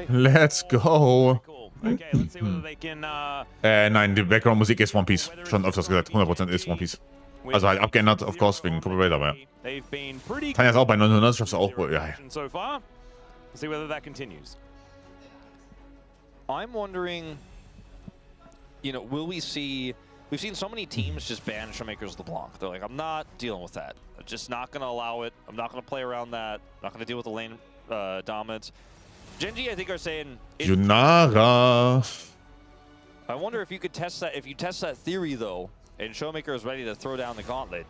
Let's go. Okay, let's see whether they can, Nein, die Background-Musik ist One Piece. Schon öfters gesagt, 100% ist One Piece. Also halt abgeändert, of course, wegen Copyright, aber ja. Kann jetzt auch bei 900, schaffst du auch wohl, ja. So far. See whether that continues. I'm wondering, you know, will we see... We've seen so many teams just ban Showmaker's LeBlanc. They're like, I'm not dealing with that. I'm just not going to allow it. I'm not going to play around that. I'm not going to deal with the lane dominance. GENG, I think, are saying... Yunara. I wonder if you could test that. If you test that theory, though, and Showmaker is ready to throw down the gauntlet,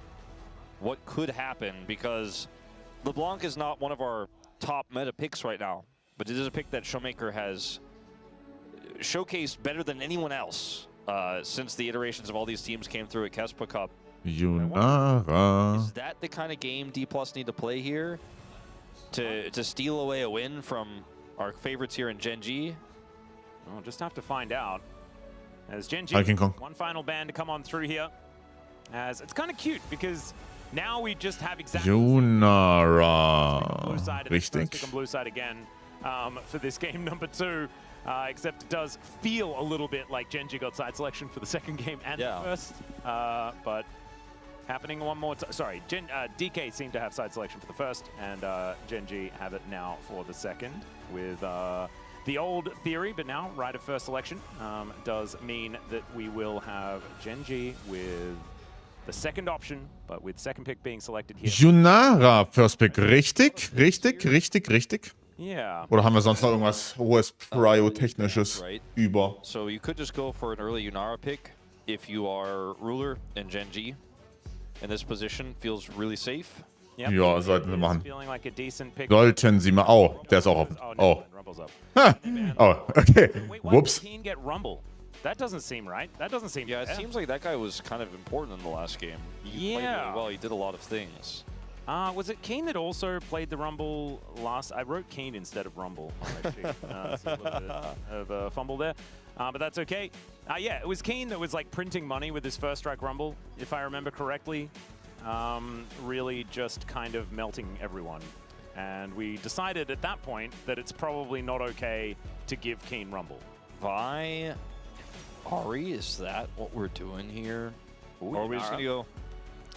what could happen? Because LeBlanc is not one of our top meta picks right now, but it is a pick that Showmaker has showcased better than anyone else. Since the iterations of all these teams came through at Kespa Cup. Yunara. Is that the kind of game D+ need to play here? To steal away a win from our favorites here in GENG? We'll just have to find out. As GENG, one final ban to come on through here. As it's kind of cute because now we just have exactly Yunara. blue side and Richtig. pick on blue side again for this game number 2. Except it does feel a little bit like GENG got side selection for the second game and the first. But happening one more time. Sorry, DK seemed to have side selection for the first, and GENG have it now for the second with the old theory, but now right of first selection does mean that we will have GENG with the second option, but with second pick being selected here. Yunara, first pick. Richtig? Richtig, richtig, richtig. Yeah. Oder haben wir sonst noch irgendwas hohes Prio-technisches über? So you could just go for an early Yunara pick if you are Ruler and GENG. In this position feels really safe. Yep. Ja, sollten wir machen. Like a decent pick. Sollten sie mal. Oh, der ist auch offen. Oh. Ha. Oh, okay. Wait, Whoops. Why did get Rumble? That doesn't seem right. That doesn't seem Yeah, fair. it seems like that guy was kind of important in the last game. He played really well. He did a lot of things. Was it Keen that also played the Rumble last? I wrote Keen instead of Rumble on my sheet. It's a little bit of a fumble there, but that's okay. Yeah, it was Keen that was like printing money with his first strike Rumble, if I remember correctly. Really just kind of melting everyone. And we decided at that point that it's probably not okay to give Keen Rumble. Vi, Ari, is that what we're doing here? Ooh, or are we just going to go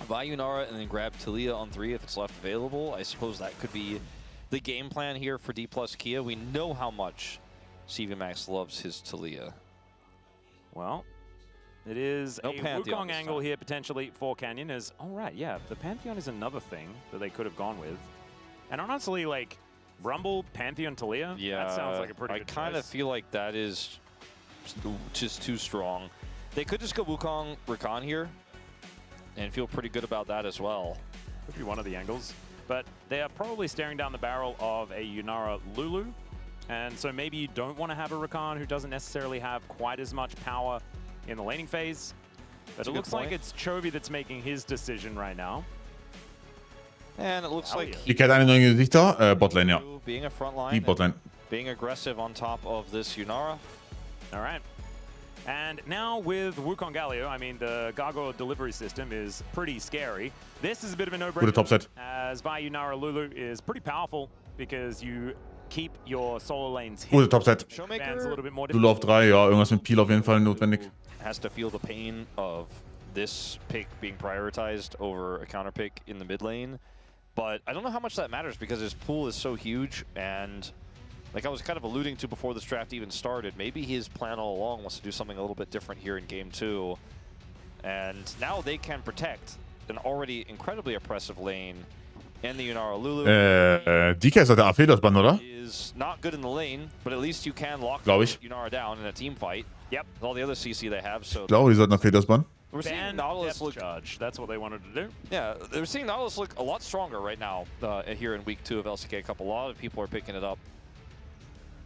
Vi Yunara and then grab Talia on 3 if it's left available? I suppose that could be the game plan here for D+ Kia. We know how much CV Max loves his Talia. Well, it is a Wukong angle here potentially for Canyon. Oh right, yeah, the Pantheon is another thing that they could have gone with. And honestly, like, Rumble, Pantheon, Talia, yeah, that sounds like a pretty good choice. I kind of feel like that is just too strong. They could just go Wukong Rakan here and feel pretty good about that as well. Could be one of the angles. But they are probably staring down the barrel of a Yunara Lulu. And so maybe you don't want to have a Rakan who doesn't necessarily have quite as much power in the laning phase. But it looks like it's Chovy that's making his decision right now. And it looks like Ich hätte eine neue Gesichter. Botlane, ja. Being a front Die line, Botlane. being aggressive on top of this Yunara. All right. And now with Wukong Galio, I mean, the Gargoyle delivery system is pretty scary. This is a bit of a no-brainer. Gute Topset. As Vi Yunara Lulu is pretty powerful because you keep your solo lanes Gute Topset. Lulu auf 3, ja. Irgendwas mit Peel auf jeden Fall notwendig. Has to feel the pain of this pick being prioritized over a counter pick in the mid lane. But I don't know how much that matters because his pool is so huge, and like I was kind of alluding to before this draft even started, maybe his plan all along was to do something a little bit different here in game 2. And now they can protect an already incredibly oppressive lane in the Yunara Lulu. DK ist der AP, das Band, oder? Is not good in the lane, but at least you can lock Yunara down in a team fight. Yep. With all the other CC they have. So Ich glaube, die sollten AP das Band. we're seeing Nautilus look. Charge. That's what they wanted to do. Yeah, they're seeing Nautilus look a lot stronger right now here in week 2 of LCK Cup. A lot of people are picking it up.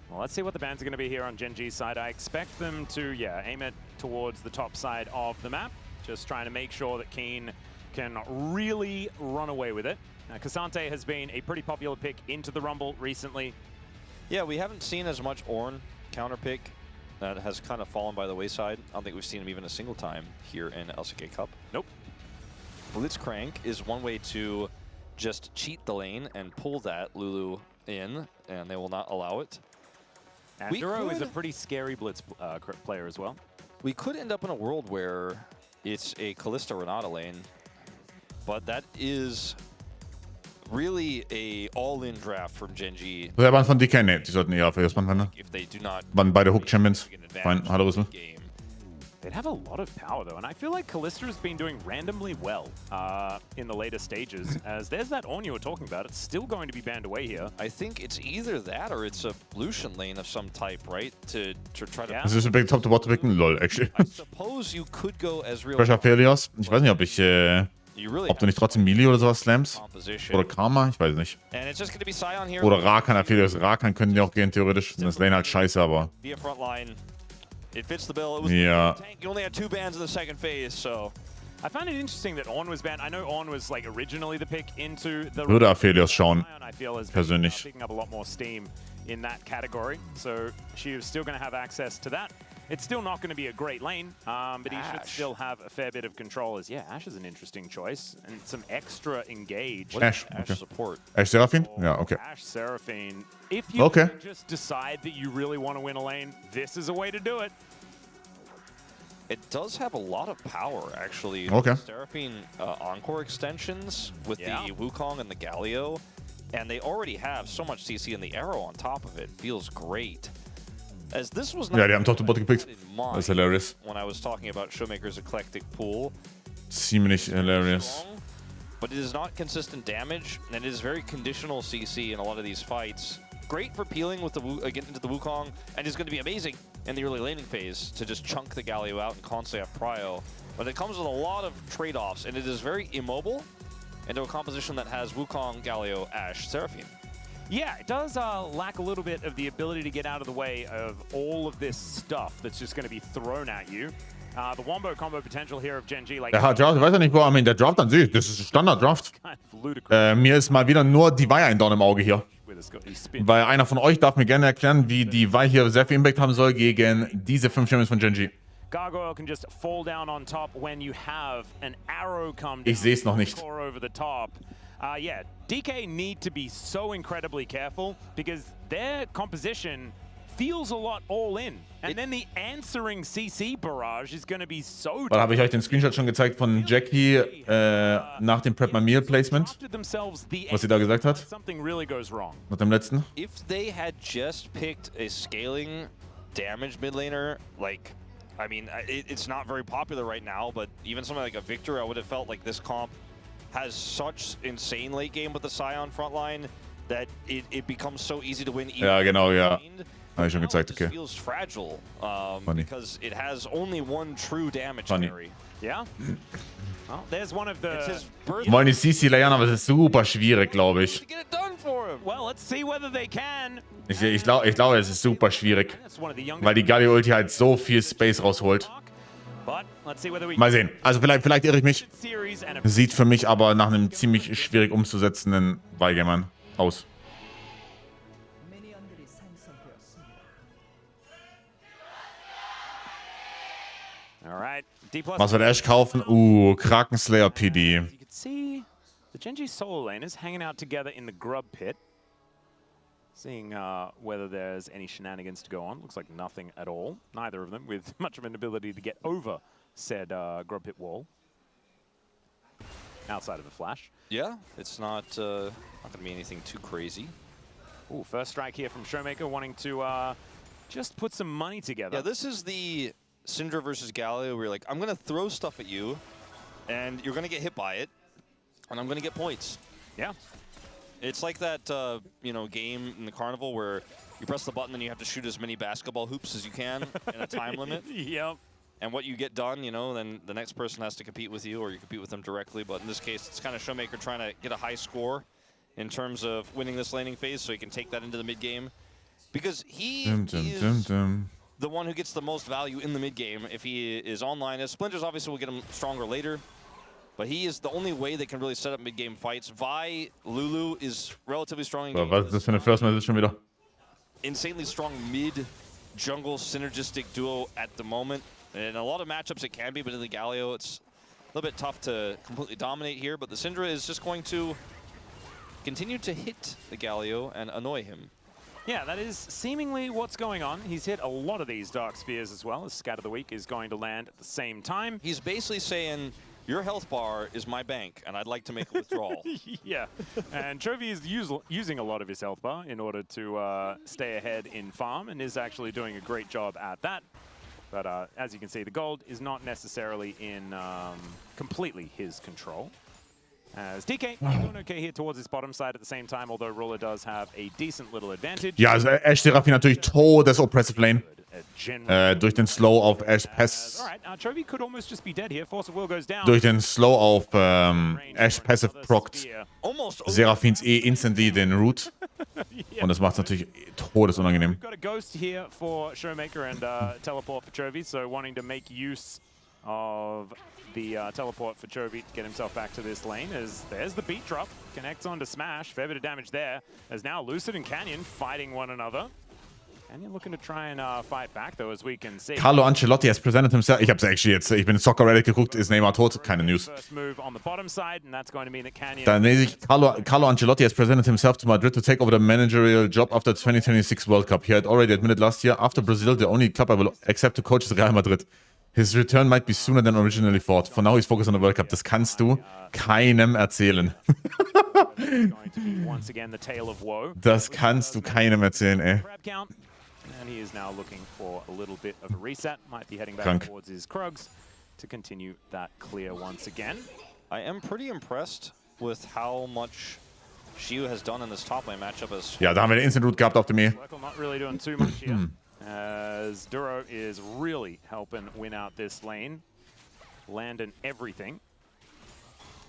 Well, let's see what the bans are going to be here on GENG's side. I expect them to, yeah, aim it towards the top side of the map. Just trying to make sure that Keen can really run away with it. Cassante has been a pretty popular pick into the Rumble recently. Yeah, we haven't seen as much Ornn counter pick. That has kind of fallen by the wayside. I don't think we've seen him even a single time here in LCK Cup. Nope. Blitzcrank is one way to just cheat the lane and pull that Lulu in, and they will not allow it. And Duro is a pretty scary blitz player as well. We could end up in a world where it's a Kalista Renata lane, but that is really a all-in draft from GENG. Der waren von DK, ne, die sollten eher Affiliates machen, ne? If they do not Waren beide Hook Champions. Fein, hallo Rüssel. They'd have a lot of power though, and I feel like Kalista has been doing randomly well in the later stages, as there's that Ornn you were talking about. It's still going to be banned away here. I think it's either that or it's a Lucian lane of some type, right? To try to... Das ist ein Big Top to Bot to picken, lol, actually. I suppose you could go as real... Fresh Affiliates. Ich weiß nicht, ob ich, ob du nicht trotzdem Melee oder sowas slams. Oder Karma, ich weiß nicht. Oder Rakan Affiliates. Rakan können die auch gehen, theoretisch. Das ist Lane halt scheiße, aber... It fits the bill. It was yeah. Tank. You only had 2 bans in the second phase, so... I found it interesting that Ornn was banned. I know Ornn was like originally the pick into the... Würde Affiliates schauen, I feel as persönlich. picking up a lot more steam in that category, so she was still going to have access to that. It's still not going to be a great lane, but he should still have a fair bit of control. As Ashe is an interesting choice and some extra engage. Ashe, okay. Support. Ashe Seraphine? Yeah, okay. Ashe Seraphine. If you just decide that you really want to win a lane, this is a way to do it. It does have a lot of power, actually. Okay. Seraphine Encore extensions with the Wukong and the Galio, and they already have so much CC, and the arrow on top of it feels great. As this was not die haben Top-to-Bot gepickt. Das ist hilarious. When I was talking about Showmaker's eclectic pool. Ziemlich hilarious. But it is not consistent damage, and it is very conditional CC in a lot of these fights. Great for peeling with the getting into the Wukong, and is going to be amazing in the early laning phase to just chunk the Galio out and constantly have prio. But it comes with a lot of trade-offs, and it is very immobile into a composition that has Wukong, Galio, Ashe, Seraphine. Yeah, it does lack a little bit of the ability to get out of the way of all of this stuff that's just going to be thrown at you. The Wombo combo potential here of GENG, like... Ja, Draft, ich weiß ja nicht, wo, der Draft an sich, das ist Standard-Draft. Mir ist mal wieder nur DeVi ein Dorn im Auge hier. Weil einer von euch darf mir gerne erklären, wie DeVi hier sehr viel Impact haben soll gegen diese 5 Champions von GENG. Gargoyle can just fall down on top when you have an arrow come down. Ich sehe es noch nicht. Over the top. Yeah, DK need to be so incredibly careful because their composition feels a lot all in. And then the answering CC barrage is going to be so... Da habe ich euch den Screenshot schon gezeigt von Jackie nach dem Prep My Meal Placement, was sie da gesagt hat. Nach dem letzten. If they had just picked a scaling damage mid laner, like, I mean, it's not very popular right now, but even something like a Victor, I would have felt like this comp has such insane late game with the Scion frontline that it becomes so easy to win. Ja, genau, ja. Habe ich schon gezeigt, okay. It feels fragile because it has only one true damage carry. Yeah. Well, there's one of the... Wollen die CC layern, aber es ist super schwierig, glaube ich. Well, let's see whether they can. Ich glaube, es ist super schwierig, weil die Galio-Ulti halt so viel Space rausholt. Mal sehen. Also vielleicht irre ich mich. Sieht für mich aber nach einem ziemlich schwierig umzusetzenden Weigemann aus. Was wird Ashe kaufen? Kraken Slayer PD. You can see the GENG solo laners hanging out together in the grub pit. Seeing whether there's any shenanigans to go on. Looks like nothing at all. Neither of them with much of an ability to get over said grub pit wall. Outside of the flash. Yeah, it's not going to be anything too crazy. Ooh, first strike here from Showmaker wanting to just put some money together. Yeah, this is the Syndra versus Galio where you're like, I'm going to throw stuff at you, and you're going to get hit by it, and I'm going to get points. Yeah. It's like that, you know, game in the carnival where you press the button and you have to shoot as many basketball hoops as you can in a time limit. Yep. And what you get done, you know, then the next person has to compete with you or you compete with them directly. But in this case, it's kind of Showmaker trying to get a high score in terms of winning this laning phase so he can take that into the mid game. Because he is the one who gets the most value in the mid game if he is online. As Splinters obviously will get him stronger later. But he is the only way they can really set up mid-game fights. Vi, Lulu is relatively strong in game. Was ist das für eine First Message schon wieder? Insanely strong mid-jungle synergistic duo at the moment. In a lot of matchups it can be, but in the Galio it's a little bit tough to completely dominate here. But the Syndra is just going to continue to hit the Galio and annoy him. Yeah, that is seemingly what's going on. He's hit a lot of these Dark Spheres as well, as Scat of the Week is going to land at the same time. He's basically saying, your health bar is my bank, and I'd like to make a withdrawal. Yeah, and Chovy is using a lot of his health bar in order to stay ahead in farm, and is actually doing a great job at that. But as you can see, the gold is not necessarily in completely his control. As DK doing okay here towards his bottom side at the same time, although Ruler does have a decent little advantage. Ja, also Ash Seraphine natürlich todes-oppressive Lane. Durch den Slow auf Ash Pass. Durch den Slow auf Ash Passive prockt Seraphins instantly den Root. Und das macht es natürlich todesunangenehm. We've got a ghost here for Showmaker and teleport for Chovy, so wanting to make use of the teleport for Chovy to get himself back to this lane. As there's the beat drop, connects onto Smash, fair bit of damage there. As now Lucid and Canyon fighting one another. Canyon looking to try and fight back though, as we can see. Carlo Ancelotti has presented himself. Ich hab's actually jetzt, ich bin in Soccer Reddit geguckt, ist Neymar tot? Keine News. First move on the bottom side, and that's going to mean that Canyon. Dann lese ich, Carlo Ancelotti has presented himself to Madrid to take over the managerial job after the 2026 World Cup. He had already admitted last year, after Brazil, the only club I will accept to coach is Real Madrid. His return might be sooner than originally thought. For now, he's focused on the World Cup. Das kannst du keinem erzählen. Das kannst du keinem erzählen, ey. And he is now looking for a little bit of a reset. Might be heading back towards his Krugs to continue that clear once again. I am pretty impressed with how much Shiu has done in this top lane matchup. Ja, da haben wir den Instant Root gehabt auf dem E. Not really doing too much here. As Duro is really helping win out this lane. Landing everything.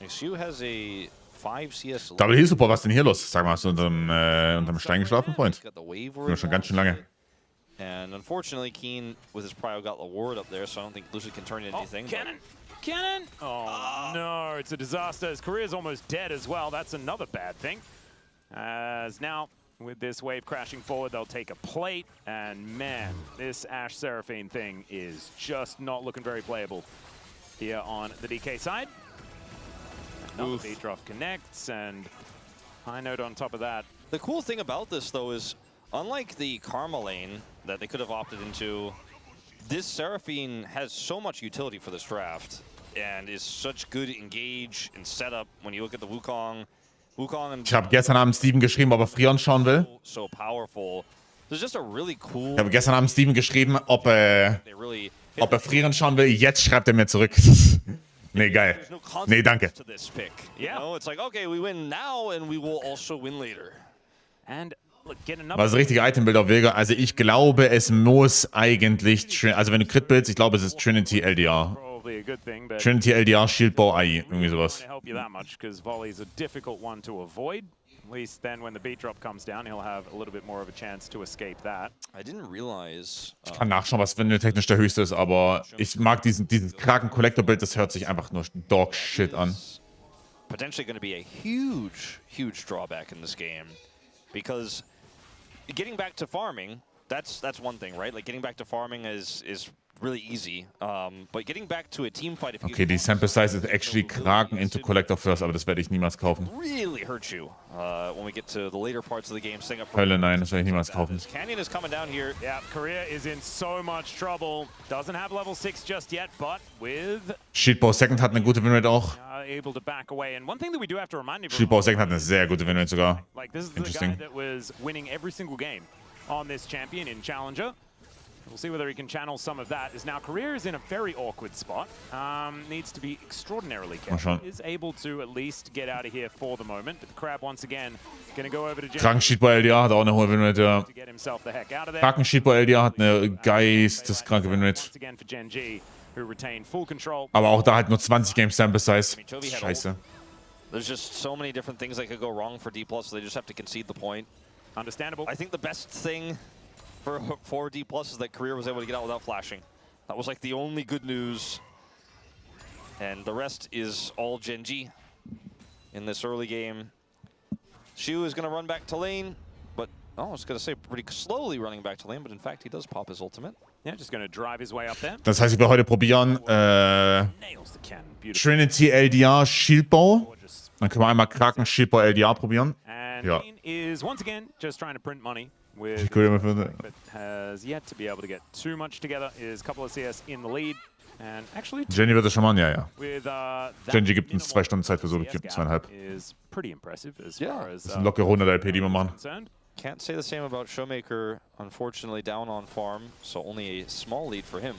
Shiu has a 5 CS. Double Heal Support, was ist denn hier los? Sag mal, hast du unterm Stein geschlafen, Freund? Ja, schon ganz schön lange. And unfortunately, Keen with his prio got the ward up there, so I don't think Lucid can turn into anything. Cannon! Oh no, it's a disaster. His career is almost dead as well. That's another bad thing. As now, with this wave crashing forward, they'll take a plate. And man, this Ash Seraphine thing is just not looking very playable here on the DK side. Another beat drop connects, and high note on top of that. The cool thing about this, though, is unlike the Karma lane that they could have opted into, this Seraphine has so much utility for this draft and is such good engage and setup when you look at the Wukong. Ich habe gestern Abend Steven geschrieben, ob er Frion schauen will. So powerful. There's just a really cool. Ich habe gestern Abend Steven geschrieben, ob er Frion schauen will. Jetzt schreibt er mir zurück. Nee, geil. Nee, danke. Yeah. It's like, okay, we win now and we will also win later. And was richtige Itembild auf Vega. Also ich glaube, es muss eigentlich, also wenn du Crit bildest, ich glaube, es ist Trinity LDR. Trinity LDR, Shieldbow, AI, irgendwie sowas. At least then when the beat drop comes down, he'll have a little bit more of a chance to escape that. I didn't realize. Ich kann nachschauen, was wenn technisch der höchste ist, aber ich mag diesen Kraken-Collector-Bild, das hört sich einfach nur Dog-Shit an. Potentially going to be a huge drawback in this game, because getting back to farming, that's one thing, right? Like getting back to farming is really easy, but getting back to a team fight. If okay, die Sample Size ist actually Kraken into Collector first, aber das werde ich niemals kaufen. Really hurt you when we get to the later parts of the game. Hölle, nein, das werde ich niemals kaufen. Canyon is coming down here. Yeah, Korea is in so much trouble. Doesn't have level 6 just yet, but with Shieldbow Second hat eine gute Winrate auch. Able to back away. And one thing that we do have to remind everyone. Shieldbow Second hat eine sehr gute Winrate sogar. Like this is the guy that was winning every single game on this champion in Challenger. We'll see whether he can channel some of that. As now Career is in a very awkward spot. Needs to be extraordinarily careful. Is able to at least get out of here for the moment. But the Crab once again going to go over to GENG. Kraken Shieldbow LDR hat auch eine hohe Winrate, ja. Kraken Shieldbow LDR hat eine geisteskranke Winrate. Aber auch da halt nur 20 Game Sample Size. Scheiße. There's just so many different things that could go wrong for D+, so they just have to concede the point. Understandable. I think the best thing for D+ is that Career was able to get out without flashing. That was like the only good news. And the rest is all GENG in this early game. Shu is going to run back to lane, but I was going to say pretty slowly running back to lane, but in fact he does pop his ultimate. Yeah, just going to drive his way up there. Das heißt, ich will heute probieren Trinity LDR Shieldbow. Dann können wir einmal Kraken Shieldbow LDR probieren. Ja. Is once again just trying to print money. with Cool, but has yet to be able to get too much together. Is a couple of CS in the lead. And actually Jenny wird es schon machen, ja. with, Genji gibt uns 2 Stunden Zeit für Solo Cube, 2,5. is pretty impressive as far as Das sind locker 100 LP, die wir machen. Can't say the same about Showmaker, unfortunately down on farm, so only a small lead for him.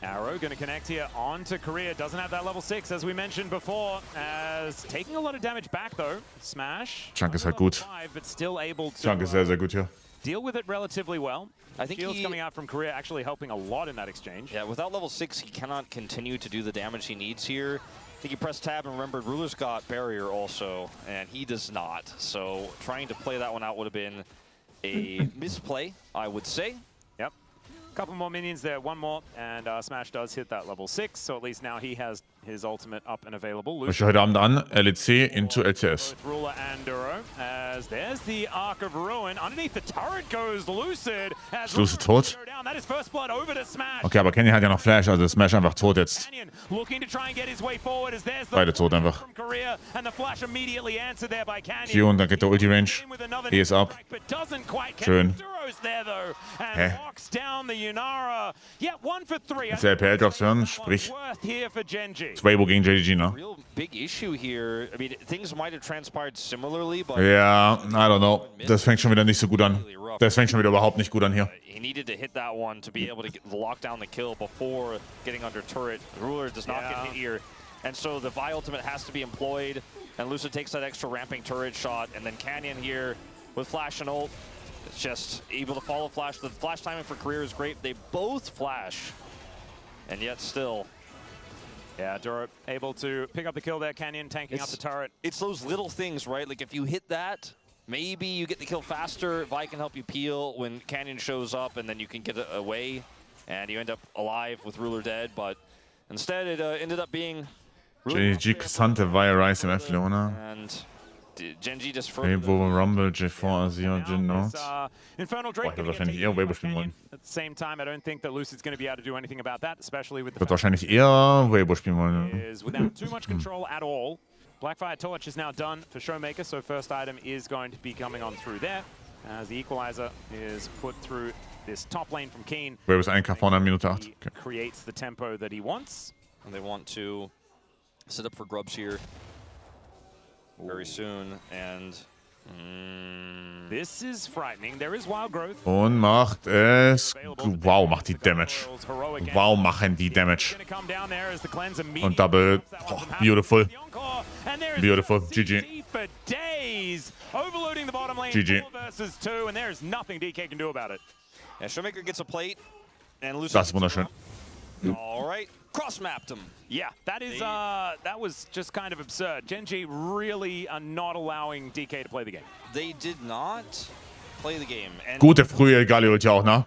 Arrow going to connect here onto Korea. Doesn't have that level 6, as we mentioned before. As taking a lot of damage back, though. Smash. Chunk ist halt gut. 5, but still able to, Chunk ist sehr, sehr gut hier. deal with it relatively well. I think Shields coming out from Korea actually helping a lot in that exchange. Yeah, without level 6, he cannot continue to do the damage he needs here. I think he pressed tab and remembered Ruler's got barrier also, and he does not. So trying to play that one out would have been a misplay, I would say. Yep. Couple more minions there, one more, and Smash does hit that level 6, so at least now he has his ultimate up and available. Ich heute Abend an, LEC into LCS. Both Ruler and Duro, as there's the Arc of Ruin. Underneath the turret goes Lucid. Ist Lucid tot? That is first blood over to Smash. Okay, aber Kenny hat ja noch Flash, also Smash einfach tot jetzt. Canyon looking to try and get his way forward, as there's the Beide tot einfach. from Korea, and the flash immediately answered there by Canyon. Q und dann geht der Ulti-Range. He ist ab. Schön. Hä? Jetzt der LPL-Drops hören, sprich Swaybo gegen JDG, ne? Real big issue here. I mean, things might have transpired similarly, but Ja, I don't know. Das fängt schon wieder nicht so gut an. Das fängt schon wieder überhaupt nicht gut an hier. he needed to hit that one to be able to lock down the kill before getting under turret. Ruler does not get hit here. And so the Vi ultimate has to be employed, and Lucid takes that extra ramping turret shot, and then Canyon here with flash and ult. It's just able to follow flash. The flash timing for Career is great. They both flash, and yet still. Yeah, Duro able to pick up the kill there. Canyon tanking up the turret. It's those little things, right? Like if you hit that, maybe you get the kill faster. Vi can help you peel when Canyon shows up, and then you can get it away, and you end up alive with Ruler dead. But instead, it ended up being JDG, Cassante, Via Rice im F-Leona. and GENG just further. Weibo, Rumble, J4, Azir, Jin Notes. Infernal Drake Boah, ich würde wahrscheinlich eher Weibo spielen wollen. At the same time, I don't think that Lucid's going to be able to do anything about that, especially with Ich the würde wahrscheinlich eher Weibo spielen wollen. is without too much control at all. Blackfire Torch is now done for Showmaker, so first item is going to be coming on through there, as the Equalizer is put through this top lane from Keen. Weibo ist 1K vorne, Minute 8. He Okay. creates the tempo that he wants. And they want to set up for Grubs here very soon, and This is frightening. There is wild growth. Und macht es... Wow, macht die Damage. Wow, machen die Damage. Und Double. Oh, beautiful. Beautiful. GG. GG. yeah, Showmaker gets a plate, and Lucid. Das ist wunderschön. All right, cross-mapped him. Yeah, that was just kind of absurd. GENG really are not allowing DK to play the game. They did not play the game. And Gute frühe Galli-Ulti auch, ne?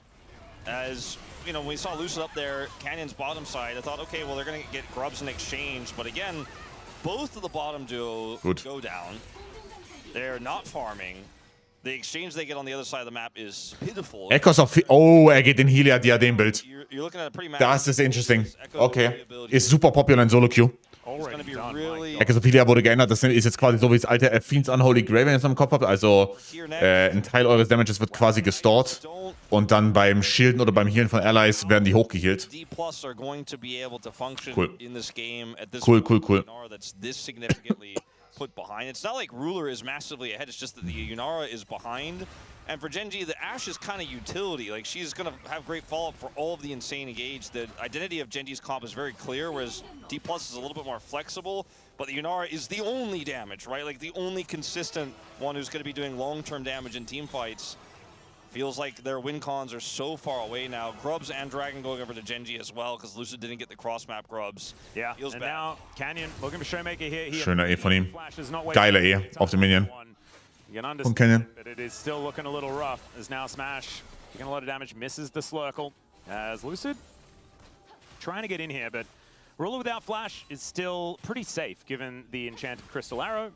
as you know, when we saw Lucid up there, Canyon's bottom side, I thought, okay, well, they're going to get Grubs in exchange. But again, both of the bottom duo go down. They're not farming. The exchange they get on the other side of the map is pitiful. Echoes auf... Oh, er geht in Healer Diadem-Bild. You're looking at a pretty Das ist interesting. Okay. Ist super popular in Solo-Queue. Echoes of Healer wurde geändert. Das ist jetzt quasi so wie das alte Fiends Unholy Grey, wenn ihr es im Kopf habt. Also ein Teil eures Damages wird quasi gestored. Und dann beim Shielden oder beim Healen von Allies werden die hochgehealt. Cool. Cool. Put behind. It's not like Ruler is massively ahead, it's just that the Yunara is behind. And for GENG, the Ashe is kind of utility. Like, she's going to have great follow-up for all of the insane engage. The identity of GENG's comp is very clear, whereas D+ is a little bit more flexible. But the Yunara is the only damage, right? Like, the only consistent one who's going to be doing long-term damage in team fights. Feels like their win cons are so far away now. Grubs and Dragon going over to GENG as well, because Lucid didn't get the cross-map Grubs. Yeah, feels and bad. now Canyon looking for Showmaker here. Schöner E von ihm. Geiler E auf den Minion. Von Canyon. But it is still looking a little rough, as now Smash taking a lot of damage, misses the Slurkle. As Lucid trying to get in here, but Ruler without Flash is still pretty safe, given the Enchanted Crystal Arrow.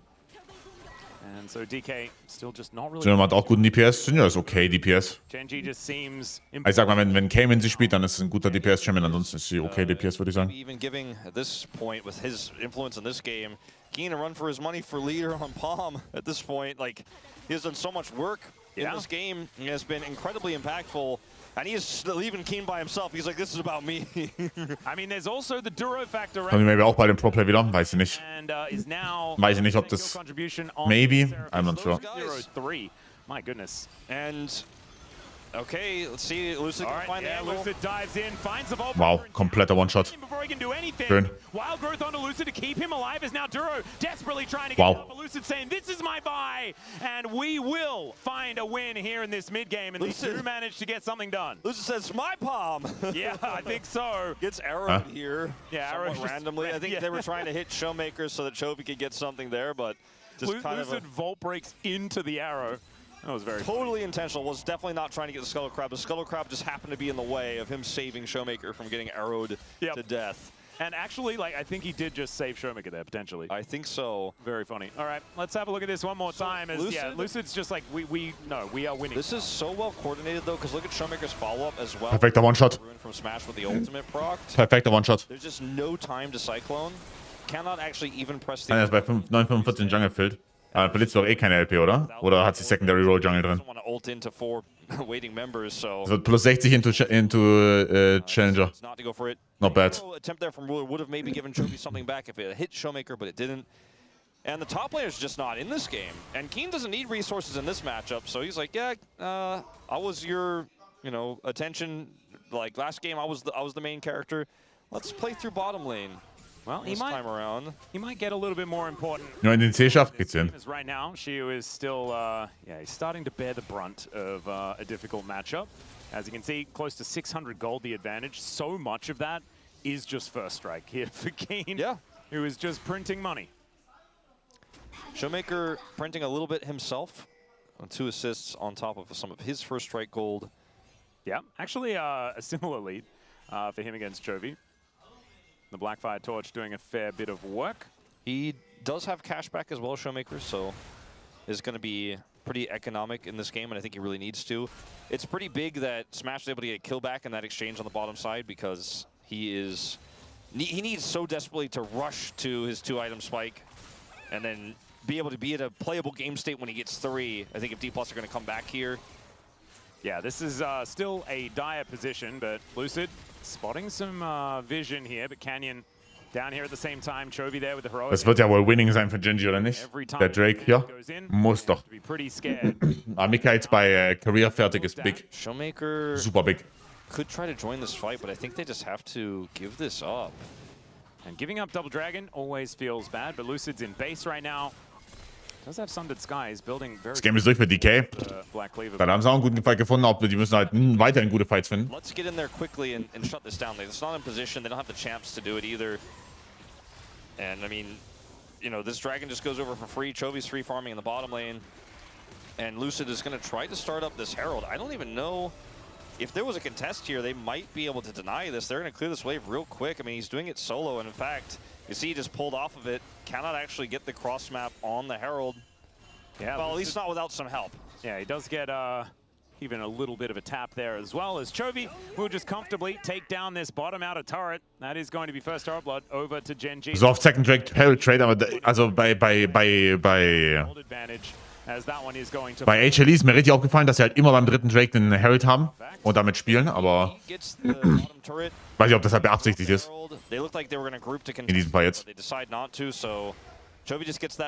And so DK still just not really. Sinjor hat auch guten DPS. Sinjor ist okay, DPS. GENG just seems. Ich sag mal, wenn Cayman sie spielt, dann ist es ein guter DPS-Champion. Ansonsten ist sie okay DPS, würde ich sagen. Even giving at this point with his influence in this game, keen to run for his money for leader on Palm at this point. Like, he has done so much work in this game. He has been incredibly impactful. And he is leaving Keen by himself. He's like, this is about me. I mean, there's also the Duro factor. Kommen wir auch bei dem Pro-Play wieder? Weiß ich nicht. Weiß ich nicht, ob das... Maybe. I'm not sure. 0-3. My goodness. And... Okay, let's see. Lucid can find the angle. Lucid dives in, finds the vault. Wow, kompletter One-Shot. Before he can do anything. Schön. Wild growth onto Lucid to keep him alive is now Duro desperately trying to get out, but Lucid saying, this is my buy, and we will find a win here in this mid-game, and Lucid do manage to get something done. Lucid says, my palm. Yeah, I think so. Gets arrowed here. Yeah, arrowed randomly. I think they were trying to hit Showmaker so that Chovy could get something there, but just kind Lucid vault breaks into the arrow. That was very totally intentional. Was definitely not trying to get the Scuttle Crab. The Scuttle Crab just happened to be in the way of him saving Showmaker from getting arrowed to death. And actually, like, I think he did just save Showmaker there, potentially. I think so. Very funny. All right, let's have a look at this one more time. As, Lucid, Lucid's just like, we are winning. This is so well coordinated, though, because look at Showmaker's follow-up as well. Perfekter One-Shot. From Smash with the ultimate proc. Perfekter One-Shot. There's just no time to Cyclone. Cannot actually even press the... Kann er jetzt bei 9,45 Jungle filled. Aber verliert doch eh keine LP, oder? Oder hat sie Secondary Roll Jungle drin? Ult into 4 waiting members, so... Also plus 60 into Challenger. Not to go for it. Not bad. Attempt there from Ruler would have maybe given Chovy something back if it had hit Showmaker, but it didn't. And the top laner's just not in this game. And Keen doesn't need resources in this matchup, so he's like, yeah, I was your, attention. Like last game, I was the main character. Let's play through bottom lane. Well, this time around. He might get a little bit more important. Nur in den C schafft, geht's hin. Right now, Shiu is still, he's starting to bear the brunt of a difficult matchup. As you can see, close to 600 gold the advantage. So much of that is just first strike here for Keen, who is just printing money. Showmaker printing a little bit himself. 2 assists on top of some of his first strike gold. Yeah, actually a similar lead for him against Chovy. The Blackfire Torch doing a fair bit of work. He does have cashback as well, Showmaker, so is going to be pretty economic in this game, and I think he really needs to. It's pretty big that Smash is able to get a kill back in that exchange on the bottom side because he needs so desperately to rush to his 2-item spike and then be able to be at a playable game state when he gets 3. I think if D+ are going to come back here. Yeah, this is still a dire position, but Lucid spotting some vision here, but Canyon down here at the same time. Chovy there with the heroic. Das wird ja wohl Winning sein für GENG, oder nicht? Der Drake hier. Muss doch. Mika jetzt bei Career fertig ist big. Showmaker super big. Could try to join this fight, but I think they just have to give this up. And giving up Double Dragon always feels bad, but Lucid's in base right now. Does have Sundered Skies building very. Das Game ist durch für DK. Dann haben sie auch einen guten Fight gefunden, aber die müssen halt weiterhin gute Fights finden. Let's get in there quickly and shut this down. It's not in position. They don't have the champs to do it either. And I mean, this Dragon just goes over for free. Chovy's free farming in the bottom lane. And Lucid is going to try to start up this Herald. I don't even know if there was a contest here, they might be able to deny this. They're going to clear this wave real quick. I mean, he's doing it solo, and in fact, you see he just pulled off of it. Cannot actually get the cross map on the Herald. Yeah, well, at least not without some help. Yeah, he does get even a little bit of a tap there as well, as Chovy will just comfortably take down this bottom outer turret. That is going to be first Tower Blood over to GENG. So auf Second Drake Herald Trade, aber also bei HLE ist mir richtig aufgefallen, dass sie halt immer beim dritten Drake den Herald haben und damit spielen, aber weiß nicht, ob das halt beabsichtigt ist. In diesem Fall jetzt.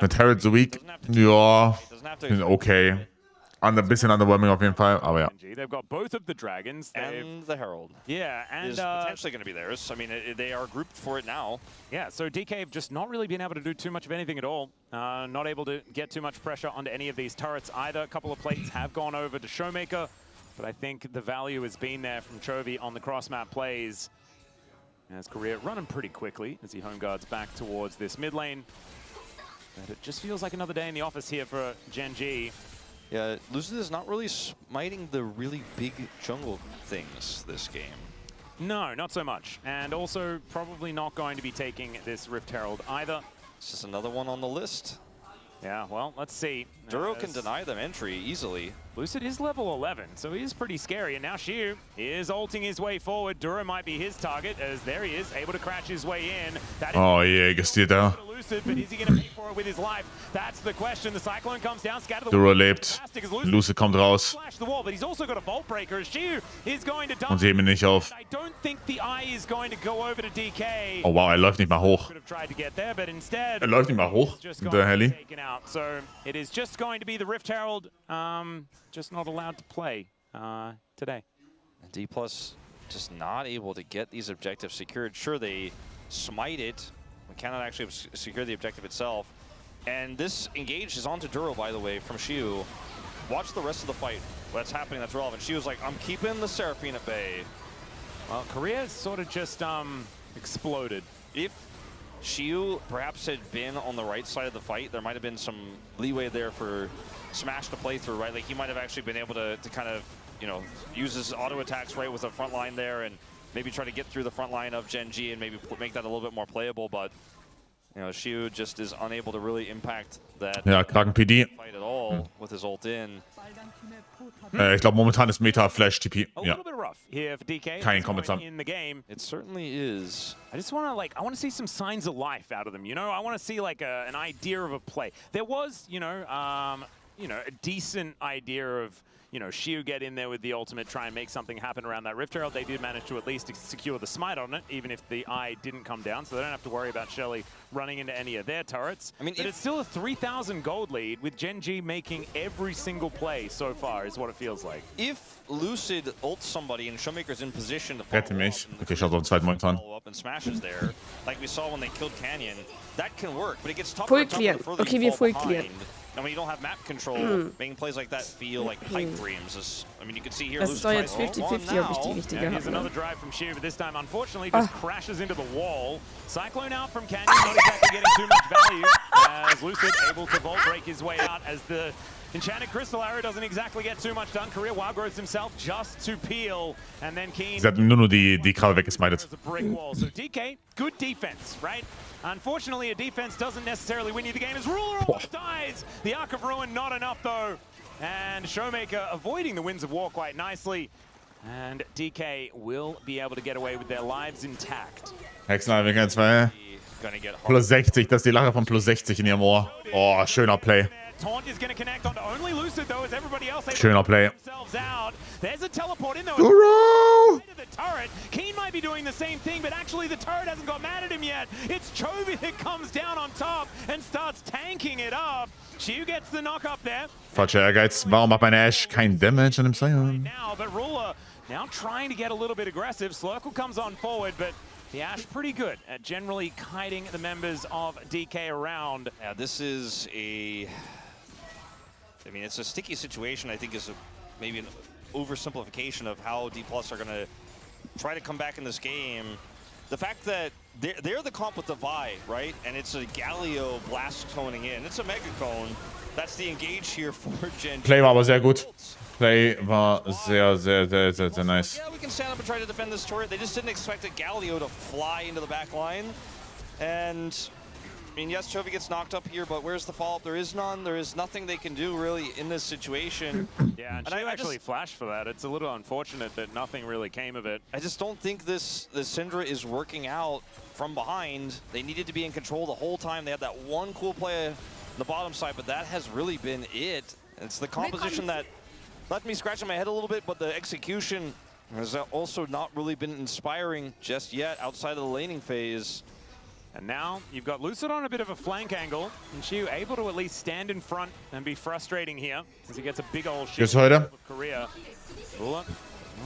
Mit Herald so weak, ja, okay. Ein bisschen underwhelming auf jeden Fall, aber ja. They've got both of the dragons and the Herald. Yeah, and is potentially going to be theirs. I mean, they are grouped for it now. Yeah, so DK have just not really been able to do too much of anything at all. Not able to get too much pressure onto any of these turrets either. A couple of plates have gone over to Showmaker, but I think the value has been there from Chovy on the cross map plays. As Korea running pretty quickly as he home guards back towards this mid lane. But it just feels like another day in the office here for GENG. Yeah, Lucid is not really smiting the really big jungle things this game. No, not so much. And also probably not going to be taking this Rift Herald either. It's just another one on the list. Yeah, well, let's see. Duro can deny them entry easily. Lucid is level 11, so he is pretty scary. And now Xiu is ulting his way forward. Duro might be his target, as there he is, able to crash his way in. That is Oh je, gesteht er. Lucid, but is he going to pay for it with his life? That's the question. The Cyclone comes down, scatter the Duro wall. lebt. Lucid kommt raus. Slash the wall, but he's also got a Vault Breaker. Xiu is going to Und sie heben ihn nicht auf. I don't think the eye is going to go over to DK. Oh wow, er läuft nicht mal hoch. Could have tried to get there, but instead Er läuft nicht mal hoch, der Heli. taken out. So it is just going to be the Rift Herald, just not allowed to play today. D+ just not able to get these objectives secured. Sure, they smite it, but cannot actually secure the objective itself. And this engage is onto Duro, by the way, from Xiu. Watch the rest of the fight. What's happening that's relevant. Xiu's like, I'm keeping the Seraphine at bay. Well, Korea sort of just exploded. If Xiu perhaps had been on the right side of the fight, there might have been some leeway there for Smash to play through, right? Like he might have actually been able to kind of, you know, use his auto attacks right with the front line there and maybe try to get through the front line of GENG and maybe make that a little bit more playable, but you know, Xiu just is unable to really impact that Ja, Kraken PD. fight at all with his ult in. Ich glaube, momentan ist Meta Flash TP. A Ja. little bit rough here for DK. Kein This point Kommentar. in the game. It certainly is. I just want to I want to see some signs of life out of them. You know, I want to see like an idea of a play. There was, you know, a decent idea of, you know, Xiu get in there with the ultimate, try and make something happen around that Rift Herald. They did manage to at least secure the smite on it, even if the eye didn't come down, so they don't have to worry about Shelly running into any of their turrets. I mean, but it's still a 3,000 gold lead with GENG making every single play so far, is what it feels like. If Lucid ults somebody and Showmaker's in position to Rette follow mich. up, and the Okay, ich schaue so einen zweiten momentan. follow up and smashes there, like we saw when they killed Canyon, that can work, but it gets tougher Full and tougher clear. the further Okay, you wir fall full clear. behind. And when you don't have map control, making plays like that feel like pipe dreams. I mean, you can see here Das Lucid ist doch tries jetzt to ult one 50-50, ob ich die now. richtige Yeah, here's habe. another Ne? drive from Xiu, but this time, unfortunately, just crashes into the wall. Cyclone out from Canyon, not exactly getting too much value, as Lucid able to Vault Break his way out, as the Enchanted Crystal Arrow doesn't exactly get too much done. Korea Wild Growth himself just to peel, and then Keen... Sie hat nur die Krabbe weggesmited. There's a brick wall. So DK, good defense, right? Unfortunately, a defense doesn't necessarily win you the game as Ruler almost dies. The Arc of Ruin, not enough though. And Showmaker avoiding the Winds of War quite nicely. And DK will be able to get away with their lives intact. Hexenheim, 2. Gonna get hard. Plus 60, das ist die Lache von plus 60 in ihrem Ohr. Oh, schöner Play. Taunt is going to connect onto only Lucid though, as everybody else able Schöner to Play. themselves out. There's a teleport in though. Duro! The turret. Keen might be doing the same thing, but actually the turret hasn't got mad at him yet. It's Chovy that comes down on top and starts tanking it up. Xiu gets the knock up there. Falscher Ehrgeiz. Warum macht meine Ashe kein Damage an dem Sion? Now, but Ruler now trying to get a little bit aggressive. Slurkle comes on forward, but the Ashe pretty good at generally kiting the members of DK around. Yeah, this is a... I mean, it's a sticky situation, I think, is maybe an oversimplification of how D+ are going to try to come back in this game. The fact that they're the comp with the Vi, right? And it's a Galio blast coning in. It's a Mega Cone. That's the engage here for GENG. Play war aber sehr gut. Play war sehr nice. Yeah, we can stand up and try to defend this turret. They just didn't expect a Galio to fly into the back line. And... I mean, yes, Chovy gets knocked up here, but where's the follow-up? There is none. There is nothing they can do, really, in this situation. Yeah, and Xiu actually flashed for that. It's a little unfortunate that nothing really came of it. I just don't think this Syndra is working out from behind. They needed to be in control the whole time. They had that one cool play on the bottom side, but that has really been it. It's the composition that left me scratching my head a little bit, but the execution has also not really been inspiring just yet outside of the laning phase. And now you've got Lucid on a bit of a flank angle, and Xiu able to at least stand in front and be frustrating here, as he gets a big old shit heute. of Korea. Ruler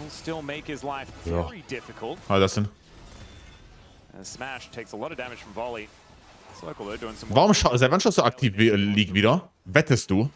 will still make his life very difficult. Was das denn? And Smash takes a lot of damage from Volley. Circle though doing some Warum seit wann schaust du aktiv League wieder? Wettest du?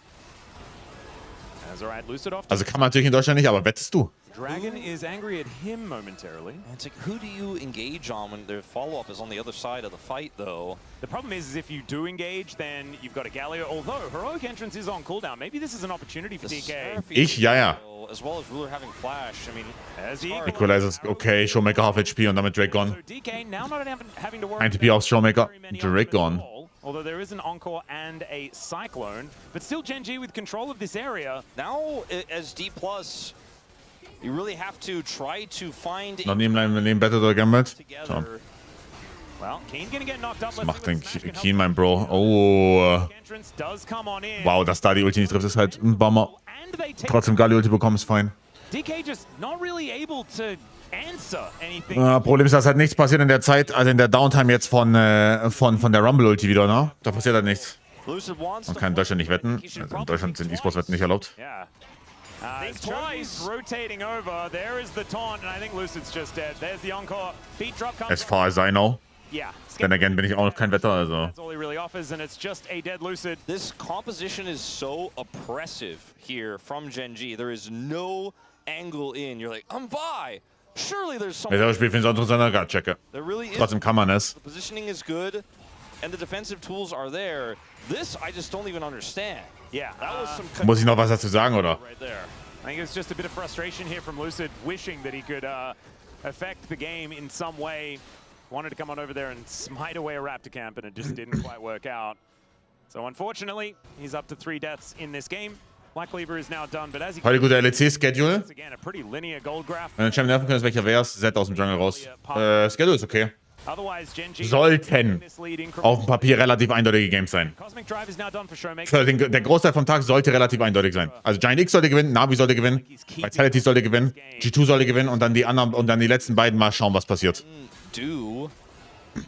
As alright, Lucid off. Also kann man natürlich in Deutschland nicht, aber wettest du? Dragon is angry at him momentarily. And it's like, who do you engage on when their follow-up is on the other side of the fight, though? The problem is if you do engage, then you've got a Galio. Although Heroic Entrance is on cooldown, maybe this is an opportunity for DK. Ich? Ja. As well as Ruler having flash. I mean, As he Equalizer ist okay, Showmaker half HP und damit Drake gone. So DK now not having to worry Ein TP aufs Showmaker, very many Drake ultimates gone. at all. although there is an Encore and a Cyclone, but still GENG with control of this area. Now, as D+, you really have to try to find... Noch neben Battledore gambelt. So. Well, Keen gonna get knocked up. Was macht denn Keen, mein Bro? Oh. Wow, dass da die Ulti nicht trifft, ist halt ein Bummer. Trotzdem Galli-Ulti bekommen, ist fein. DK just not really able to answer anything. Problem ist, dass halt nichts passiert in der Zeit, also in der Downtime jetzt von der Rumble-Ulti wieder, ne? Da passiert halt nichts. Man kann in Deutschland nicht wetten. Also in Deutschland sind E-Sports-Wetten nicht erlaubt. Rotating over. There is the taunt, and I think Lucid's just dead. There's the encore. Beat drop comes. As far as I know. Then again bin ich auch noch kein Wetter, also. That's all he really offers, and it's just a dead Lucid. This composition is so oppressive here from GENG. There is no angle in. You're like, I'm by. Surely there's something. Das Spiel finde ich sonst seiner Guard-Checke. Trotzdem kann man es. The positioning is good, and the defensive tools are there. This I just don't even understand. Yeah, that was some. Muss ich noch was dazu sagen, oder? Right there. I think it's just a bit of frustration here from Lucid, wishing that he could affect the game in some way. Wanted to come on over there and smite away a Raptor camp, and it just didn't quite work out. So unfortunately, he's up to 3 deaths in this game. Black Cleaver is now done, but as he heute guter LCK-Schedule. again, a pretty linear gold graph. Wenn du Champion nerven könntest, welcher wär's? Zed aus dem Jungle raus. Schedule ist okay. Otherwise, GENG Sollten auf dem Papier relativ eindeutige Games sein. Cosmic Drive is now done for Showmaker. Für der Großteil vom Tag sollte relativ eindeutig sein. Also Giant X sollte gewinnen, Navi sollte gewinnen, Vitality sollte gewinnen, G2 sollte gewinnen und dann die anderen und dann die letzten beiden mal schauen, was passiert.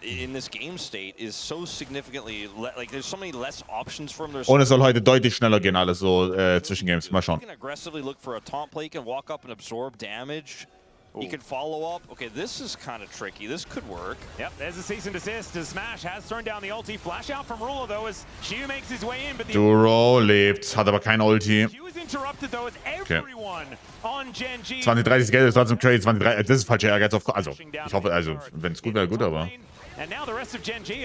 In this game state is so significantly like there's so many less options from their. Und es soll heute deutlich schneller gehen, alles so zwischen Games. Mal schauen. He can aggressively look for a taunt play, can walk up and absorb damage. He can follow up. Okay, this is kind of tricky. This could work. Yep, there's a cease and desist as Smash has thrown down the ulti. Flash out from Ruler though as Xiu makes his way in, but the Duro lebt, hat aber kein Ulti. Xiu is interrupted though as everyone on GENG. 2030 Geld ist trotzdem crazy. 2030, das ist falscher Ehrgeiz auf. Also, ich hoffe, also, wenn es gut wäre, gut, aber.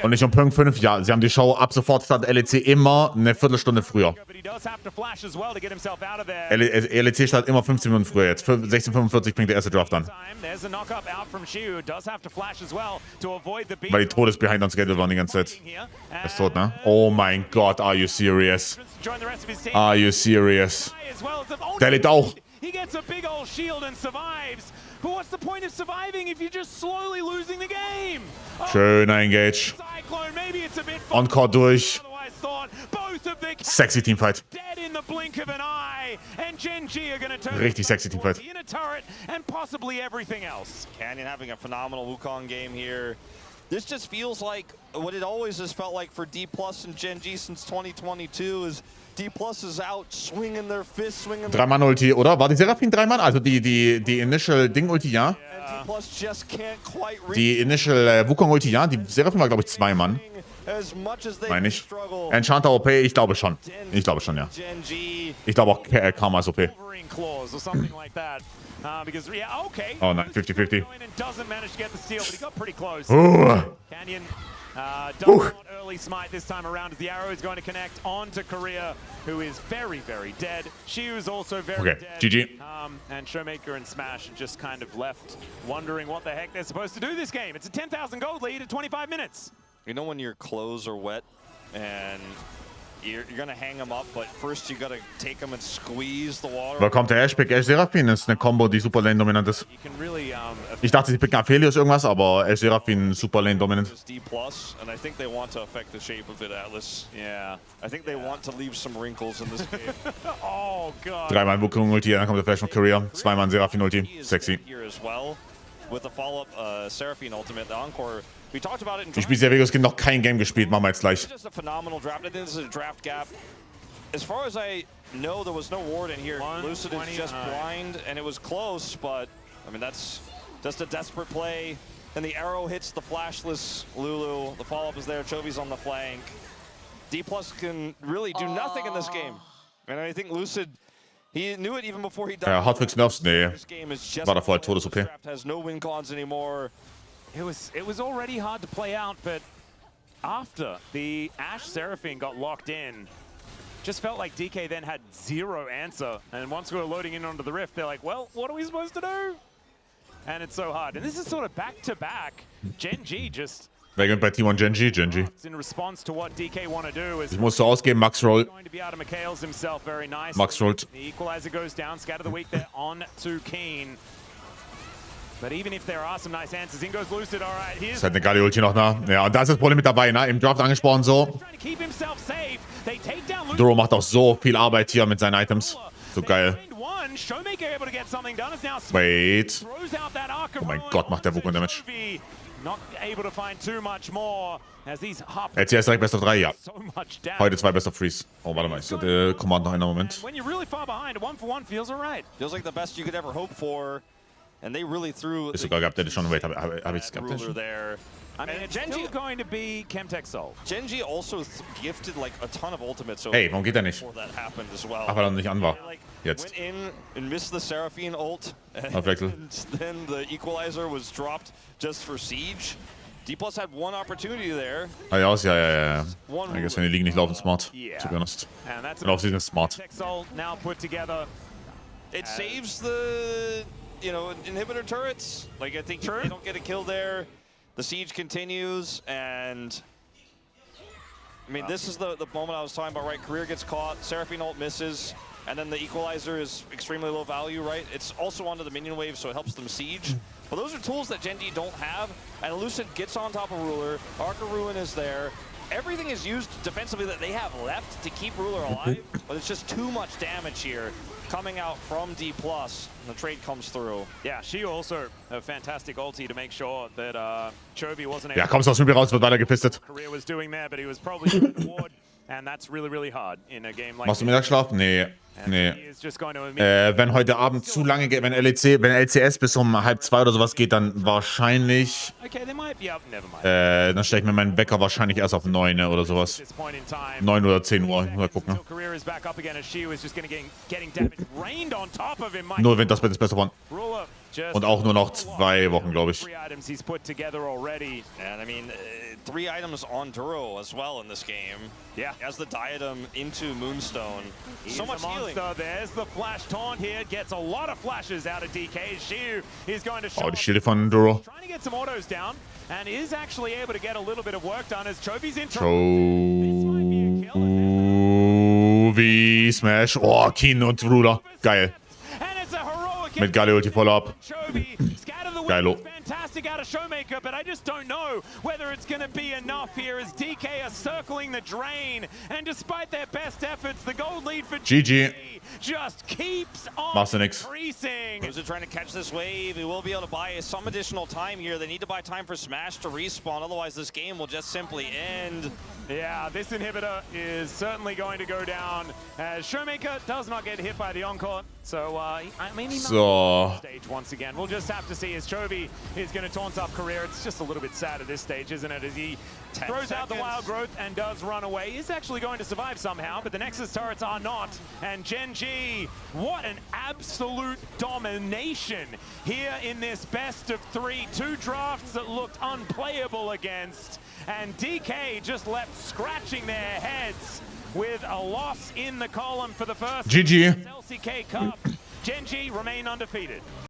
Und nicht um Punkt 5, ja, sie haben die Show ab sofort statt LEC immer eine Viertelstunde früher. LEC startet immer 15 Minuten früher jetzt. 16:45 bringt der erste Draft an. Weil die Todes-Behind on Schedule waren die ganze Zeit. Er ist tot, ne? Oh mein Gott, are you serious? Are you serious? Der lebt auch. He gets a big old shield and survives. But what's the point of surviving if you're just slowly losing the game? Schöner Engage. Encore durch. Sexy Teamfight. Richtig sexy Teamfight. Canyon having a phenomenal Wukong game here. This just feels like what it always has felt like for D+ and GENG since 2022 is D+ is out swinging their fists, swinging. 3-Mann-Ulti, oder? War die Seraphine 3-Mann? Also die Initial Ding-Ulti, ja? Die Initial Wukong-Ulti, ja? Die Seraphine war, glaube ich, 2-Mann. Meine ich. Enchanter OP, ich glaube schon. Ich glaube schon, ja. Ich glaube auch Karma ist OP. Oh nein, 50-50. Canyon does not early smite this time around as the arrow is going to connect onto Korea, who is very, very dead. Xiu is also very dead. GG. And Showmaker and Smash are just kind of left wondering what the heck they're supposed to do this game. It's a 10,000 gold lead at 25 minutes. You know when your clothes are wet and you're gonna hang them up, but first you gotta take them and squeeze the water. Da kommt der Ash-Pick. Ash-Seraphine ist eine Combo, die super Lane-dominant ist. Ich dachte, sie picken Aphelios irgendwas, aber Ash-Seraphine super Lane-dominant. D+, and I think they want to affect the shape of it, Atlas. Yeah. I think they want to leave some wrinkles in this game. Oh god. 3-Mann Wukong-Ulti, dann kommt der Flash von Korea. 2-Mann Seraphine-Ulti. Sexy. Here as well. With the follow-up Seraphine ultimate, the Encore. We talked about it in Ich spiele sehr Vegas, noch kein Game gespielt, machen wir jetzt gleich. Just a phenomenal draft. I think this is a draft gap. As far as I know, there was no ward in here. Lucid is just blind, and it was close, but I mean that's just a desperate play. And the arrow hits the flashless Lulu. The follow-up is there. Chovy's on the flank. D+ can really do nothing in this game. And I think Lucid, he knew it even before he died. Ja, Hotfix Nerfs? Nee. War davor halt Todes-OP. Has no win cons anymore. It was already hard to play out, but after the Ashe Seraphine got locked in, just felt like DK then had zero answer. And once we were loading in onto the Rift, they're like, well, what are we supposed to do? And it's so hard. And this is sort of back-to-back. GENG just Wer gewinnt bei T1 Genji? Genji. In response to what DK want to do is Ich musste ausgeben, Max Roll. going to be out of McHale's himself very nice. Max rollt. The equalizer goes down. Scatter the weak there on to Keen. But even if there are some nice answers, in goes Lucid. All right, here's Ist halt eine geile Ulti noch, ne? Ja, und da ist das Problem mit dabei, ne? Im Draft angesprochen so. trying to keep himself safe. They take down Lucid. Duro macht auch so viel Arbeit hier mit seinen Items. So geil. One, Showmaker able to get something done. Is now Wait. throws out that arc of Oh mein ruin Gott, macht der onto Wukong Damage. Chovy. Not able to find too much more as these hop LCS direkt Best of 3, ja. so much damage. Heute 2 Best of 3s. Oh, warte mal. Ich sollte Command noch einen Moment. When you're really far behind, a 1-for-1 feels alright. Feels like the best you could ever hope for. And they really threw Ist sogar gehabt, hätte ich schon. Wait, hab ich es gehabt? ruler there. I mean, And it's still going to be Chemtech Soul. Genji also gifted like a ton of ultimates. So Hey, warum geht er nicht? before that happened as well. Ach, weil er noch nicht an war. Like, Jetzt. went in and missed the Seraphine ult, Auf Wechsel. and then the equalizer was dropped just for siege. D+ had one opportunity there. Ah, ja, ja. I guess, wenn die liegen nicht laufen, smart. Yeah. To be honest. And that's Und auf sie sind smart. Chemtech Soul now put together. It saves the, you know, inhibitor turrets. Like, I think they don't get a kill there. The siege continues, and I mean, this is the moment I was talking about, right? Career gets caught, Seraphine ult misses, and then the equalizer is extremely low value, right? It's also onto the minion wave, so it helps them siege. But those are tools that Genji don't have, and Lucid gets on top of Ruler. Arc of Ruin is there. Everything is used defensively that they have left to keep Ruler alive, but it's just too much damage here coming out from D+. The trade comes through. Yeah, she also a fantastic ulti to make sure that Chovy wasn't able Ja, kommst du aus dem Spiel raus, wird weiter gepistet. career was doing there, but he was probably going to ward, and that's really, really hard in a game like Machst du this. Mittagsschlaf? Nee. And Nee. he is just going to Wenn heute Abend zu lange geht, wenn LCS bis um 1:30 oder sowas geht, dann wahrscheinlich, Okay, they might be up. Never mind. dann stelle ich mir meinen Wecker wahrscheinlich erst auf 9 oder sowas. At this point in time. 9 oder 10 Uhr, mal gucken. Until career is back up again as she was just going to getting damage rained on top of him. Mike. Nur wenn das wird das Beste von. Ruler just Und auch nur noch 2 Wochen, glaube ich. 3 items he's put together already. And I mean, 3 items on Duro as well in this game. Yeah. As the diadem into Moonstone. He's So much a healing. monster. There's the flash taunt here. Gets a lot of flashes out of DK. Shiu is going to show Oh, die Schilde von Duro. trying to get some autos down and is actually able to get a little bit of work done as Chovy's in Chovy Smash. Oh, Keen und Ruler. Geil. And it's a heroic Mit geile Ulti Follow-up. Chovy. Scatter the Geilo. wind is fantastic out of Showmaker, but I just don't know whether it's going to be enough here as DK are circling the drain. And despite their best efforts, the gold lead for GG. just keeps on Machst du nix. increasing. Lucid trying to catch this wave. He will be able to buy some additional time here. They need to buy time for Smash to respawn. Otherwise, this game will just simply end. Yeah, this inhibitor is certainly going to go down as Showmaker does not get hit by the Encore. So, I mean, he might So. stage once again. We'll just have to see as Chovy is going to taunt up career. It's just a little bit sad at this stage, isn't it? As he 10 throws out the seconds. wild growth and does run away. He's actually going to survive somehow, but the Nexus turrets are not. And GENG, what an absolute domination here in this best of 3. 2 drafts that looked unplayable against. And DK just left scratching their heads with a loss in the column for the first GG. LCK Cup. GENG remain undefeated.